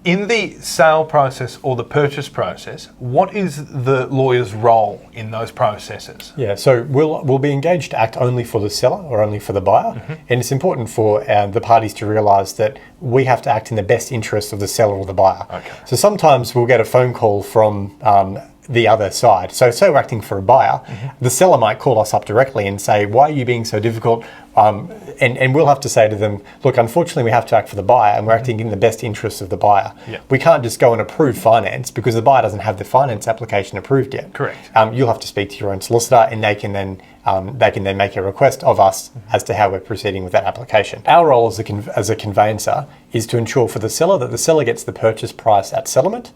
In the sale process or the purchase process, what is the lawyer's role in those processes? Yeah, so we'll be engaged to act only for the seller or only for the buyer. And it's important for the parties to realise that we have to act in the best interest of the seller or the buyer. Okay. So sometimes we'll get a phone call from the other side. So say we're acting for a buyer, the seller might call us up directly and say, why are you being so difficult? And we'll have to say to them, look, unfortunately we have to act for the buyer and we're acting in the best interest of the buyer. Yeah. We can't just go and approve finance because the buyer doesn't have the finance application approved yet. Correct. You'll have to speak to your own solicitor and they can then make a request of us as to how we're proceeding with that application. Our role as a conveyancer is to ensure for the seller that the seller gets the purchase price at settlement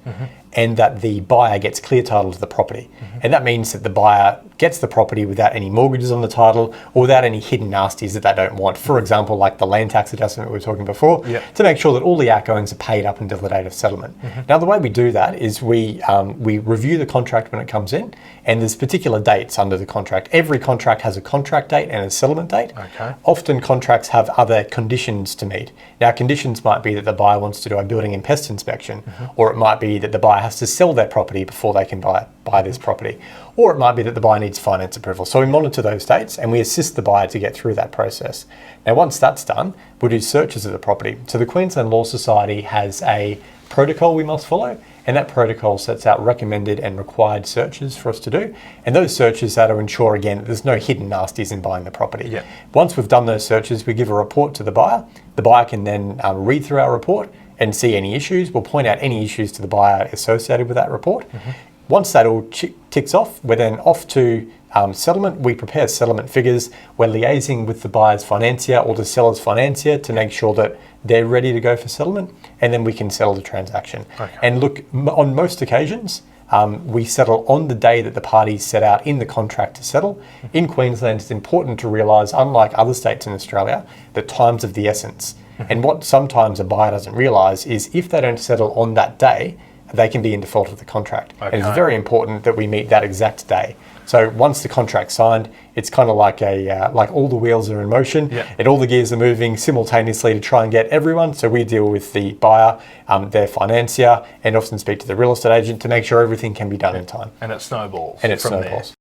and that the buyer gets clear title to the property. And that means that the buyer gets the property without any mortgages on the title or without any hidden nasties that they don't want. For example, like the land tax adjustment we were talking before, to make sure that all the outgoings are paid up until the date of settlement. Now, the way we do that is we review the contract when it comes in, and there's particular dates under the contract. Every contract has a contract date and a settlement date. Okay. Often contracts have other conditions to meet. Now, conditions might be that the buyer wants to do a building and pest inspection, or it might be that the buyer has to sell their property before they can buy this property, or it might be that the buyer needs finance approval. So we monitor those dates and we assist the buyer to get through that process. Now, once that's done, we'll do searches of the property. So the Queensland Law Society has a protocol we must follow, and that protocol sets out recommended and required searches for us to do. And those searches are to ensure, again, that there's no hidden nasties in buying the property. Yeah. Once we've done those searches, we give a report to the buyer. The buyer can then read through our report and see any issues. We'll point out any issues to the buyer associated with that report. Once that all ticks off, we're then off to settlement. We prepare settlement figures. We're liaising with the buyer's financier or the seller's financier to make sure that they're ready to go for settlement, and then we can settle the transaction. Okay. And look, on most occasions, we settle on the day that the parties set out in the contract to settle. In Queensland, it's important to realise, unlike other states in Australia, that time's of the essence. And what sometimes a buyer doesn't realise is if they don't settle on that day, they can be in default of the contract. Okay. And it's very important that we meet that exact day. So once the contract's signed, it's kind of like like all the wheels are in motion and all the gears are moving simultaneously to try and get everyone. So we deal with the buyer, their financier, and often speak to the real estate agent to make sure everything can be done in time. And it snowballs. And it from snowballs. there.